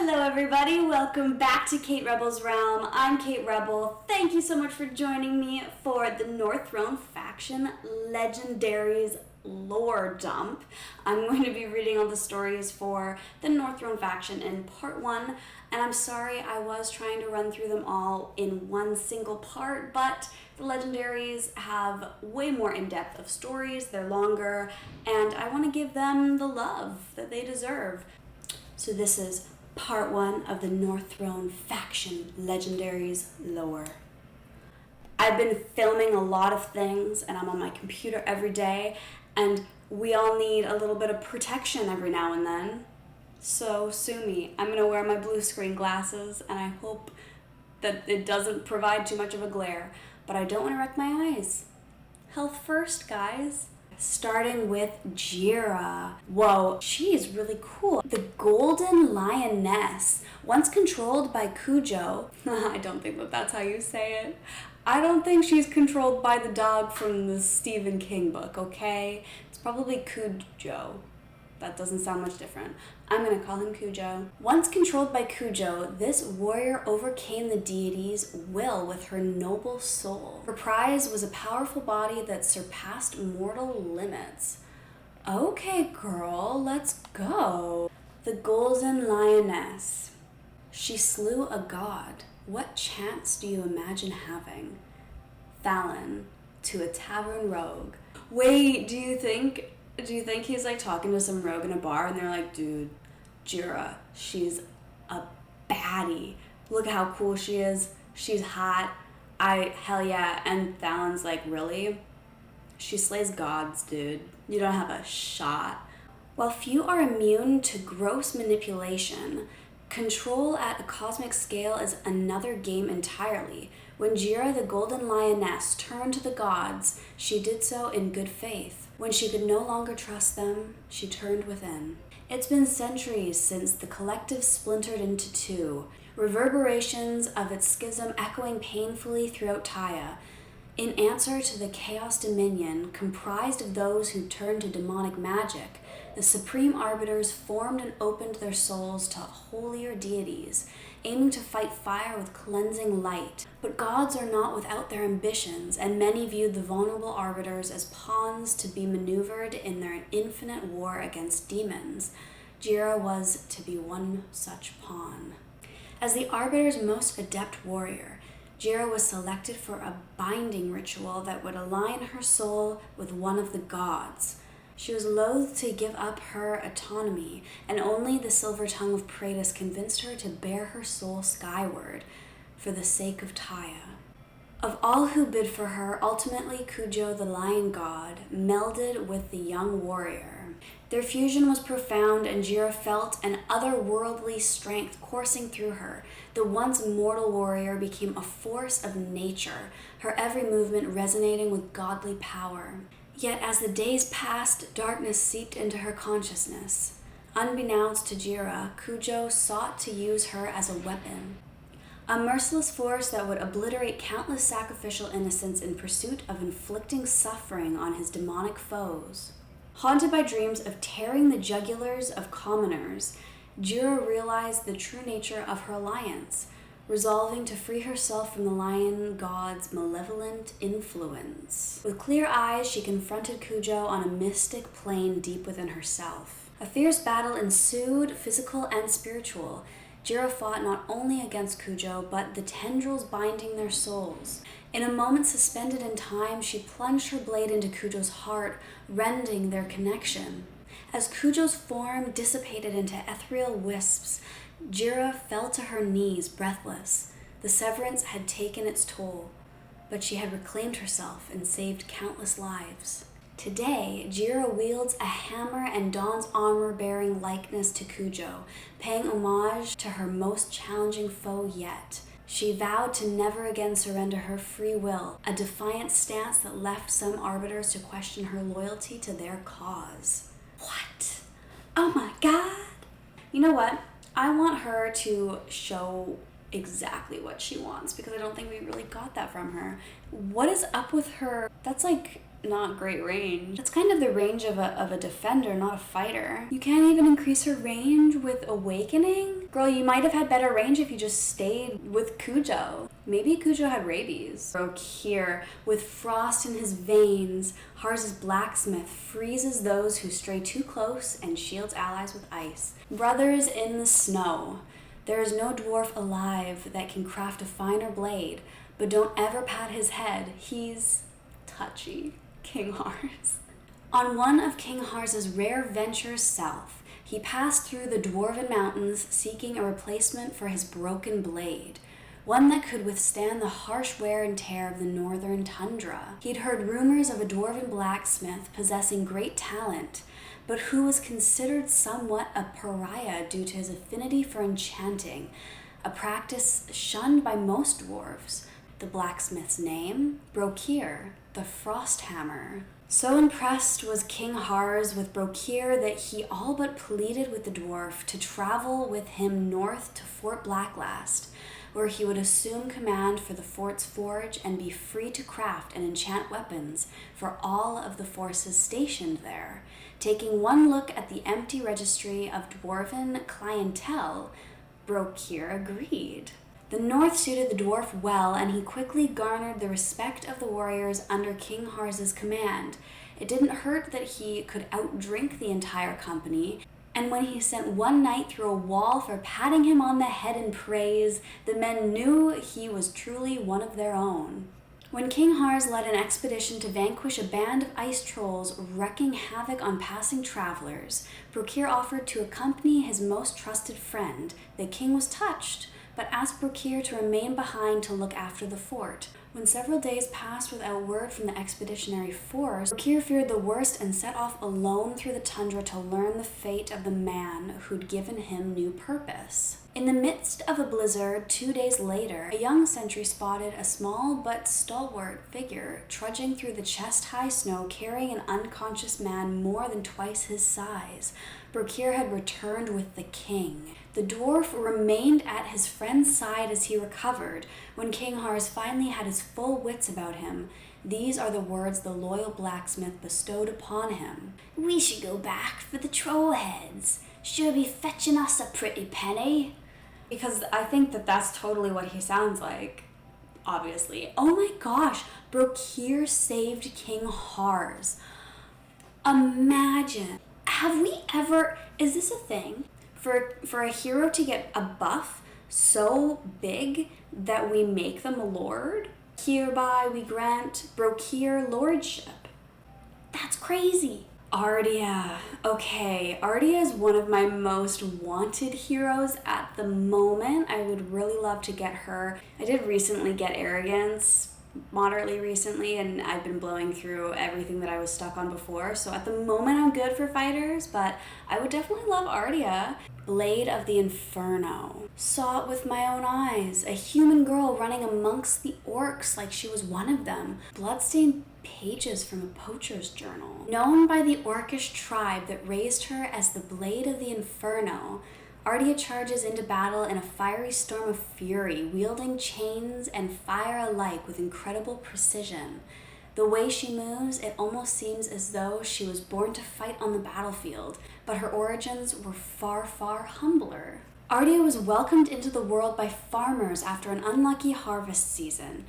Hello everybody, welcome back to Kate Rebel's Realm. I'm Kate Rebel. Thank you so much for joining me for the North Throne Faction Legendaries lore dump. I'm going to be reading all the stories for the North Throne Faction in part 1, and I'm sorry I was trying to run through them all in one single part, but the Legendaries have way more in-depth of stories, they're longer, and I want to give them the love that they deserve. So this is part 1 of the North Throne Faction Legendaries lore. I've been filming a lot of things and I'm on my computer every day, and we all need a little bit of protection every now and then. So sue me. I'm gonna wear my blue screen glasses and I hope that it doesn't provide too much of a glare, but I don't want to wreck my eyes. Health first, guys. Starting with Jira. Whoa, she is really cool. The Golden Lioness. Once controlled by Cujo. I don't think that's how you say it. I don't think she's controlled by the dog from the Stephen King book, okay? It's probably Cujo. That doesn't sound much different. I'm gonna call him Cujo. Once controlled by Cujo, this warrior overcame the deity's will with her noble soul. Her prize was a powerful body that surpassed mortal limits. Okay, girl, let's go. The Golden Lioness. She slew a god. What chance do you imagine having? Fallon, to a tavern rogue. Wait, do you think he's like talking to some rogue in a bar and they're like, dude, Jira, she's a baddie. Look at how cool she is. She's hot. Hell yeah. And Fallon's like, really? She slays gods, dude. You don't have a shot. While few are immune to gross manipulation, control at a cosmic scale is another game entirely. When Jira the Golden Lioness turned to the gods, she did so in good faith. When she could no longer trust them, she turned within. It's been centuries since the collective splintered into two, reverberations of its schism echoing painfully throughout Taya. In answer to the Chaos Dominion, comprised of those who turned to demonic magic, the Supreme Arbiters formed and opened their souls to holier deities, aiming to fight fire with cleansing light. But gods are not without their ambitions, and many viewed the vulnerable Arbiters as pawns to be maneuvered in their infinite war against demons. Jira was to be one such pawn. As the Arbiter's most adept warrior, Jira was selected for a binding ritual that would align her soul with one of the gods. She was loath to give up her autonomy, and only the silver tongue of Praetus convinced her to bear her soul skyward for the sake of Taya. Of all who bid for her, ultimately Cujo the lion god melded with the young warrior. Their fusion was profound, and Jira felt an otherworldly strength coursing through her. The once mortal warrior became a force of nature, her every movement resonating with godly power. Yet as the days passed, darkness seeped into her consciousness. Unbeknownst to Jira, Cujo sought to use her as a weapon. A merciless force that would obliterate countless sacrificial innocents in pursuit of inflicting suffering on his demonic foes. Haunted by dreams of tearing the jugulars of commoners, Jira realized the true nature of her alliance, resolving to free herself from the lion god's malevolent influence. With clear eyes, she confronted Cujo on a mystic plane deep within herself. A fierce battle ensued, physical and spiritual. Jira fought not only against Cujo, but the tendrils binding their souls. In a moment suspended in time, she plunged her blade into Cujo's heart, rending their connection. As Cujo's form dissipated into ethereal wisps, Jira fell to her knees, breathless. The severance had taken its toll, but she had reclaimed herself and saved countless lives. Today, Jira wields a hammer and dons armor-bearing likeness to Cujo, paying homage to her most challenging foe yet. She vowed to never again surrender her free will, a defiant stance that left some arbiters to question her loyalty to their cause. What? Oh my god! You know what? I want her to show exactly what she wants, because I don't think we really got that from her. What is up with her? That's like not great range. That's kind of the range of a defender, not a fighter. You can't even increase her range with awakening? Girl, you might have had better range if you just stayed with Cujo. Maybe Cujo had rabies. Brokir, with frost in his veins, Hars's blacksmith freezes those who stray too close and shields allies with ice. Brothers in the snow. There is no dwarf alive that can craft a finer blade, but don't ever pat his head. He's touchy. King Hars. On one of King Hars's rare ventures south, he passed through the Dwarven Mountains seeking a replacement for his broken blade, one that could withstand the harsh wear and tear of the northern tundra. He'd heard rumors of a Dwarven blacksmith possessing great talent, but who was considered somewhat a pariah due to his affinity for enchanting, a practice shunned by most dwarves. The blacksmith's name? Brokir, the Frosthammer. So impressed was King Hars with Brokir that he all but pleaded with the dwarf to travel with him north to Fort Blacklast, where he would assume command for the fort's forge and be free to craft and enchant weapons for all of the forces stationed there. Taking one look at the empty registry of dwarven clientele, Brokir agreed. The north suited the dwarf well, and he quickly garnered the respect of the warriors under King Hars's command. It didn't hurt that he could outdrink the entire company, and when he sent one knight through a wall for patting him on the head in praise, the men knew he was truly one of their own. When King Hars led an expedition to vanquish a band of ice trolls wreaking havoc on passing travelers, Brokir offered to accompany his most trusted friend. The king was touched, but asked Brokir to remain behind to look after the fort. When several days passed without word from the expeditionary force, Brokir feared the worst and set off alone through the tundra to learn the fate of the man who'd given him new purpose. In the midst of a blizzard 2 days later, a young sentry spotted a small but stalwart figure trudging through the chest-high snow carrying an unconscious man more than twice his size. Brokir had returned with the king. The dwarf remained at his friend's side as he recovered. When King Hars finally had his full wits about him, these are the words the loyal blacksmith bestowed upon him. "We should go back for the troll heads. She'll be fetching us a pretty penny." Because I think that that's totally what he sounds like, obviously. Oh my gosh, Brokir saved King Hars. Imagine. Have we ever, is this a thing? For a hero to get a buff so big that we make them a lord? Hereby we grant Brokir lordship. That's crazy. Ardia. Okay, Ardia is one of my most wanted heroes at the moment. I would really love to get her. I did recently get Arrogance, moderately recently, and I've been blowing through everything that I was stuck on before. So at the moment I'm good for fighters, but I would definitely love Ardia. Blade of the Inferno. Saw it with my own eyes. A human girl running amongst the orcs like she was one of them. Bloodstained pages from a poacher's journal. Known by the orcish tribe that raised her as the Blade of the Inferno, Ardia charges into battle in a fiery storm of fury, wielding chains and fire alike with incredible precision. The way she moves, it almost seems as though she was born to fight on the battlefield, but her origins were far, far humbler. Ardia was welcomed into the world by farmers after an unlucky harvest season.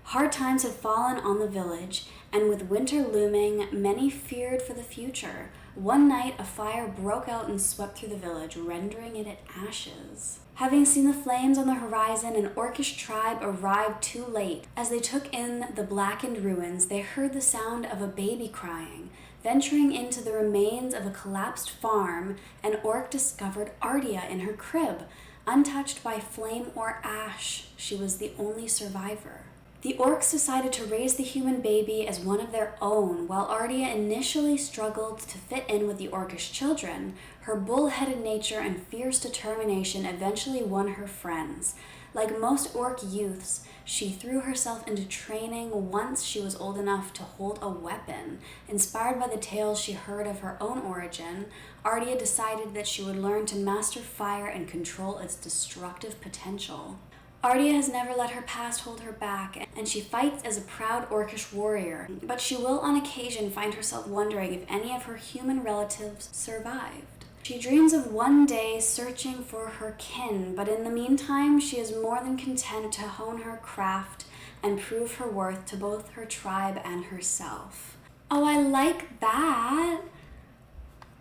Hard times had fallen on the village, and with winter looming, many feared for the future. One night, a fire broke out and swept through the village, rendering it ashes. Having seen the flames on the horizon, an orcish tribe arrived too late. As they took in the blackened ruins, they heard the sound of a baby crying. Venturing into the remains of a collapsed farm, an orc discovered Ardia in her crib. Untouched by flame or ash, she was the only survivor. The orcs decided to raise the human baby as one of their own. While Ardia initially struggled to fit in with the orcish children, her bull-headed nature and fierce determination eventually won her friends. Like most orc youths, she threw herself into training once she was old enough to hold a weapon. Inspired by the tales she heard of her own origin, Ardia decided that she would learn to master fire and control its destructive potential. Ardia has never let her past hold her back, and she fights as a proud orcish warrior, but she will on occasion find herself wondering if any of her human relatives survived. She dreams of one day searching for her kin, but in the meantime, she is more than content to hone her craft and prove her worth to both her tribe and herself. Oh, I like that.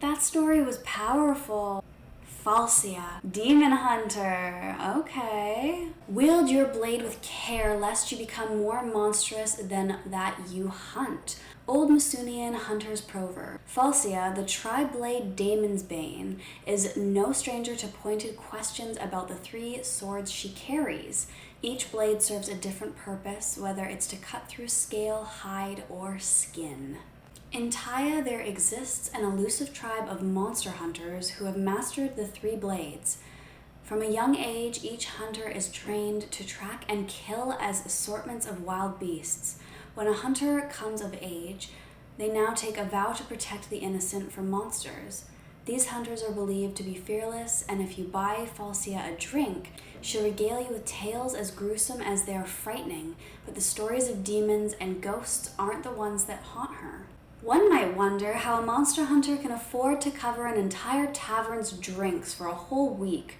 That story was powerful. Falsia, demon hunter, okay. Wield your blade with care lest you become more monstrous than that you hunt. Old Masunian hunter's proverb. Falsia, the tri-blade daemon's bane, is no stranger to pointed questions about the 3 swords she carries. Each blade serves a different purpose, whether it's to cut through scale, hide, or skin. In Taya, there exists an elusive tribe of monster hunters who have mastered the 3 blades. From a young age, each hunter is trained to track and kill as assortments of wild beasts. When a hunter comes of age, they now take a vow to protect the innocent from monsters. These hunters are believed to be fearless, and if you buy Falsia a drink, she'll regale you with tales as gruesome as they are frightening, but the stories of demons and ghosts aren't the ones that haunt her. One might wonder how a monster hunter can afford to cover an entire tavern's drinks for a whole week,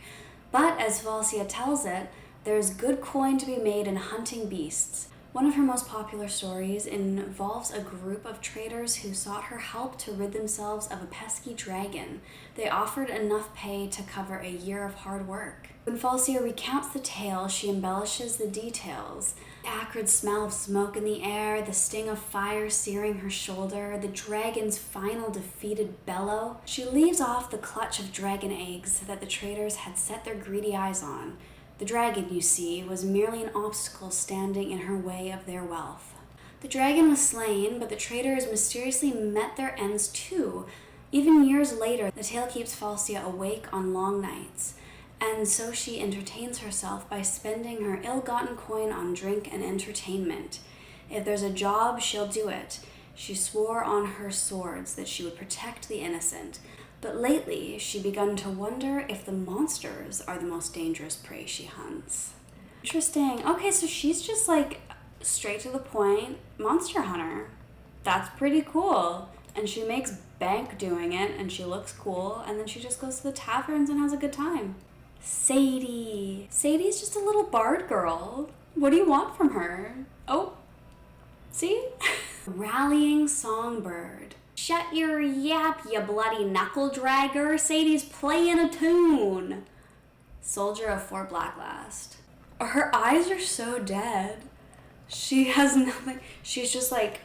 but as Falsia tells it, there's good coin to be made in hunting beasts. One of her most popular stories involves a group of traders who sought her help to rid themselves of a pesky dragon. They offered enough pay to cover a year of hard work. When Falsia recounts the tale, she embellishes the details. The acrid smell of smoke in the air, the sting of fire searing her shoulder, the dragon's final defeated bellow. She leaves off the clutch of dragon eggs that the traders had set their greedy eyes on. The dragon, you see, was merely an obstacle standing in her way of their wealth. The dragon was slain, but the traders mysteriously met their ends too. Even years later, the tale keeps Falsia awake on long nights, and so she entertains herself by spending her ill-gotten coin on drink and entertainment. If there's a job, she'll do it. She swore on her swords that she would protect the innocent. But lately, she begun to wonder if the monsters are the most dangerous prey she hunts. Interesting. Okay, so she's just like straight to the point monster hunter. That's pretty cool. And she makes bank doing it, and she looks cool, and then she just goes to the taverns and has a good time. Sadie. Sadie's just a little bard girl. What do you want from her? Oh, see? Rallying songbird. Shut your yap, you bloody knuckle dragger. Sadie's playing a tune. Soldier of Fort Blacklast. Her eyes are so dead. She has nothing. She's just like,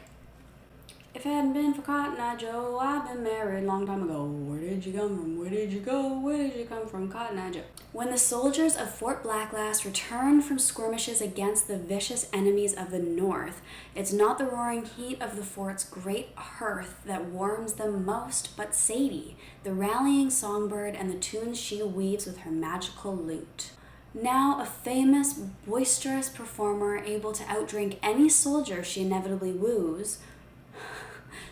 if it hadn't been for Cotton Eye Joe, I've been married a long time ago. Where did you come from? Where did you go? Where did you come from, Cotton Eye Joe? When the soldiers of Fort Blacklast return from skirmishes against the vicious enemies of the North, it's not the roaring heat of the fort's great hearth that warms them most, but Sadie, the rallying songbird and the tunes she weaves with her magical lute. Now a famous, boisterous performer able to outdrink any soldier she inevitably woos,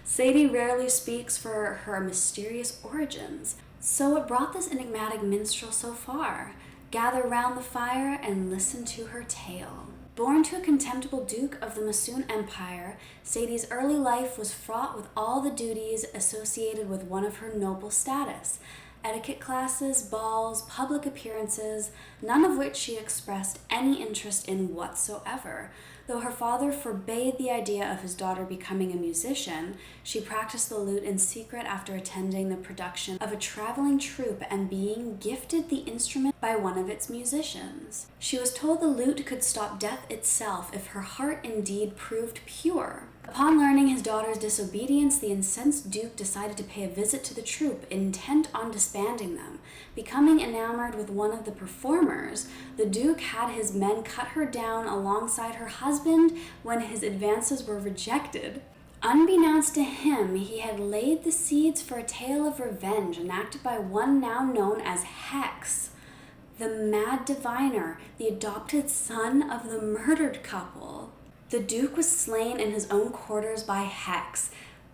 Sadie rarely speaks for her mysterious origins. So what brought this enigmatic minstrel so far? Gather round the fire and listen to her tale. Born to a contemptible duke of the Masoon Empire, Sadie's early life was fraught with all the duties associated with one of her noble status. Etiquette classes, balls, public appearances, none of which she expressed any interest in whatsoever. Though her father forbade the idea of his daughter becoming a musician, she practiced the lute in secret after attending the production of a traveling troupe and being gifted the instrument by one of its musicians. She was told the lute could stop death itself if her heart indeed proved pure. Upon learning his daughter's disobedience, the incensed duke decided to pay a visit to the troupe, intent on disbanding them. Becoming enamored with one of the performers, the duke had his men cut her down alongside her husband when his advances were rejected. Unbeknownst to him, he had laid the seeds for a tale of revenge enacted by one now known as Hex, the mad diviner, the adopted son of the murdered couple. The Duke was slain in his own quarters by Hex,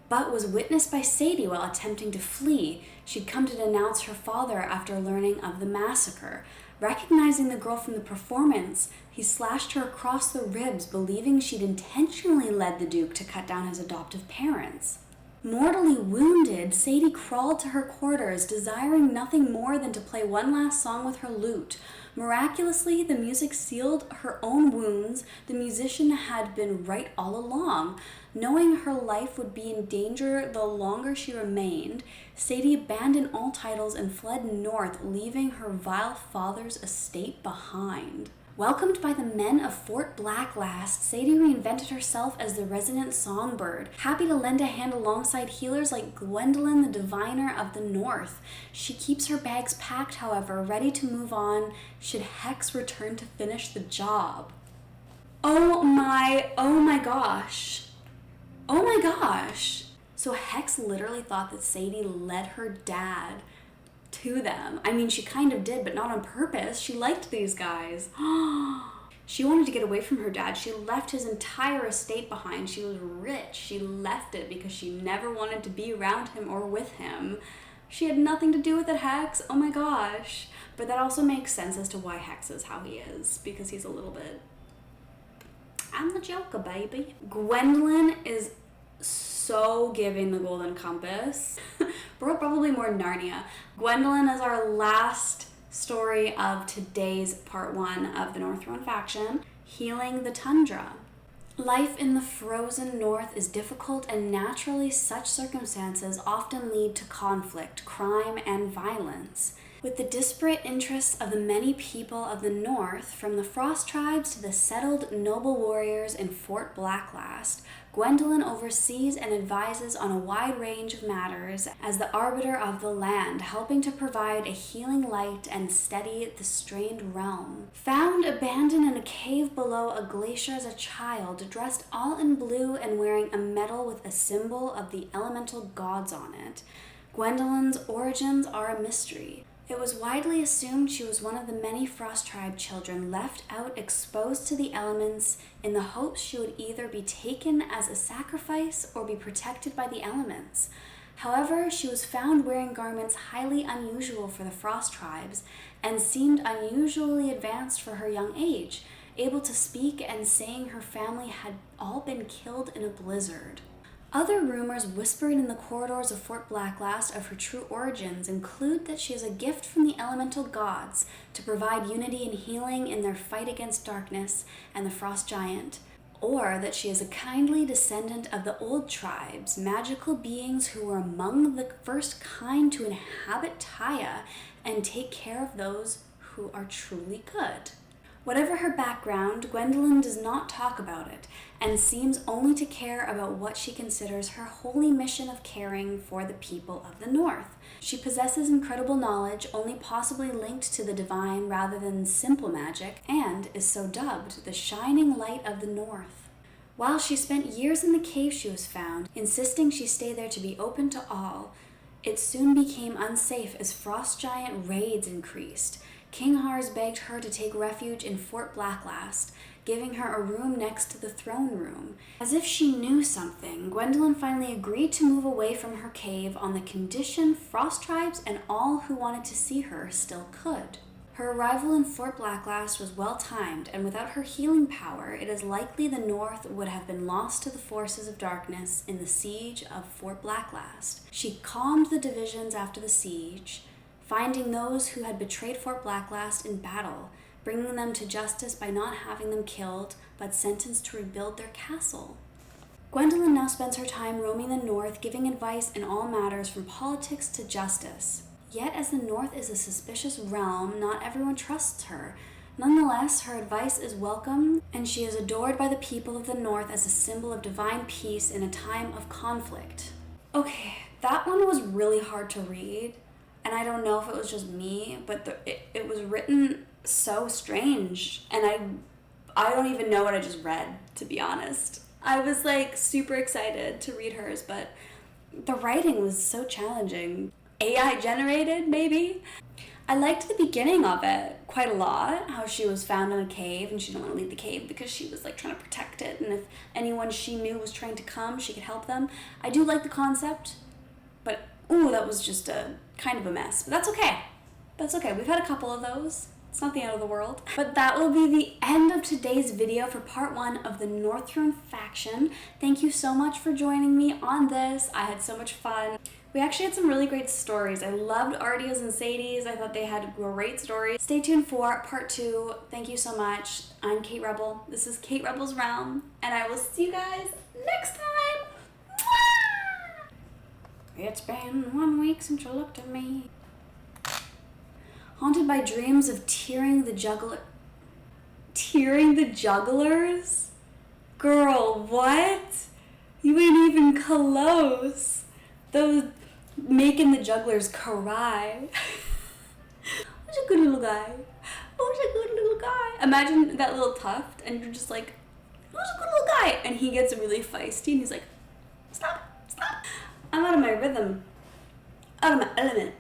but was witnessed by Sadie while attempting to flee. She'd come to denounce her father after learning of the massacre. Recognizing the girl from the performance, he slashed her across the ribs, believing she'd intentionally led the Duke to cut down his adoptive parents. Mortally wounded, Sadie crawled to her quarters, desiring nothing more than to play one last song with her lute. Miraculously, the music sealed her own wounds. The musician had been right all along. Knowing her life would be in danger the longer she remained, Sadie abandoned all titles and fled north, leaving her vile father's estate behind. Welcomed by the men of Fort Blacklast, Sadie reinvented herself as the resident songbird, happy to lend a hand alongside healers like Gwendolyn, the diviner of the North. She keeps her bags packed, however, ready to move on should Hex return to finish the job. Oh my gosh. Oh my gosh. So Hex literally thought that Sadie led her dad to them. I mean, she kind of did, but not on purpose. She liked these guys. She wanted to get away from her dad. She left his entire estate behind. She was rich. She left it because she never wanted to be around him or with him. She had nothing to do with it, Hex. Oh my gosh. But that also makes sense as to why Hex is how he is, because he's a little bit... I'm the Joker, baby. Gwendolyn is so giving the Golden Compass. Probably more Narnia. Gwendolyn is our last story of today's part 1 of the North Throne faction, Healing the Tundra. Life in the frozen north is difficult, and naturally such circumstances often lead to conflict, crime, and violence. With the disparate interests of the many people of the north, from the Frost tribes to the settled noble warriors in Fort Blacklast, Gwendolyn oversees and advises on a wide range of matters as the arbiter of the land, helping to provide a healing light and steady the strained realm. Found abandoned in a cave below a glacier as a child, dressed all in blue and wearing a medal with a symbol of the elemental gods on it, Gwendolyn's origins are a mystery. It was widely assumed she was one of the many Frost Tribe children left out exposed to the elements in the hopes she would either be taken as a sacrifice or be protected by the elements. However, she was found wearing garments highly unusual for the Frost Tribes and seemed unusually advanced for her young age, able to speak and saying her family had all been killed in a blizzard. Other rumors whispered in the corridors of Fort Blacklast of her true origins include that she is a gift from the elemental gods to provide unity and healing in their fight against darkness and the frost giant, or that she is a kindly descendant of the old tribes, magical beings who were among the first kind to inhabit Taya and take care of those who are truly good. Whatever her background, Gwendolyn does not talk about it and seems only to care about what she considers her holy mission of caring for the people of the North. She possesses incredible knowledge, only possibly linked to the divine rather than simple magic, and is so dubbed the Shining Light of the North. While she spent years in the cave she was found, insisting she stay there to be open to all, it soon became unsafe as frost giant raids increased. King Hars begged her to take refuge in Fort Blacklast, giving her a room next to the throne room. As if she knew something, Gwendolyn finally agreed to move away from her cave on the condition Frost Tribes and all who wanted to see her still could. Her arrival in Fort Blacklast was well timed, and without her healing power, it is likely the North would have been lost to the forces of darkness in the siege of Fort Blacklast. She calmed the divisions after the siege, finding those who had betrayed Fort Blacklast in battle, bringing them to justice by not having them killed, but sentenced to rebuild their castle. Gwendolyn now spends her time roaming the North, giving advice in all matters from politics to justice. Yet, as the North is a suspicious realm, not everyone trusts her. Nonetheless, her advice is welcome, and she is adored by the people of the North as a symbol of divine peace in a time of conflict. Okay, that one was really hard to read. And I don't know if it was just me, but it was written so strange. And I don't even know what I just read, to be honest. I was like super excited to read hers, but the writing was so challenging. AI generated, maybe? I liked the beginning of it quite a lot, how she was found in a cave and she didn't want to leave the cave because she was like trying to protect it. And if anyone she knew was trying to come, she could help them. I do like the concept, but ooh, that was just a kind of a mess. But that's okay. That's okay. We've had a couple of those. It's not the end of the world. But that will be the end of today's video for part 1 of the North Throne faction. Thank you so much for joining me on this. I had so much fun. We actually had some really great stories. I loved Artio's and Sadie's. I thought they had great stories. Stay tuned for part 2. Thank you so much. I'm Kate Rebel. This is Kate Rebel's Realm, and I will see you guys next time. Mwah! It's been 1 week since you looked at me. Haunted by dreams of tearing the jugglers? Girl, what? You ain't even close. Those making the jugglers cry. Who's a good little guy? Who's a good little guy? Imagine that little tuft and you're just like, who's a good little guy? And he gets really feisty and he's like, stop, stop. I'm out of my rhythm, out of my element.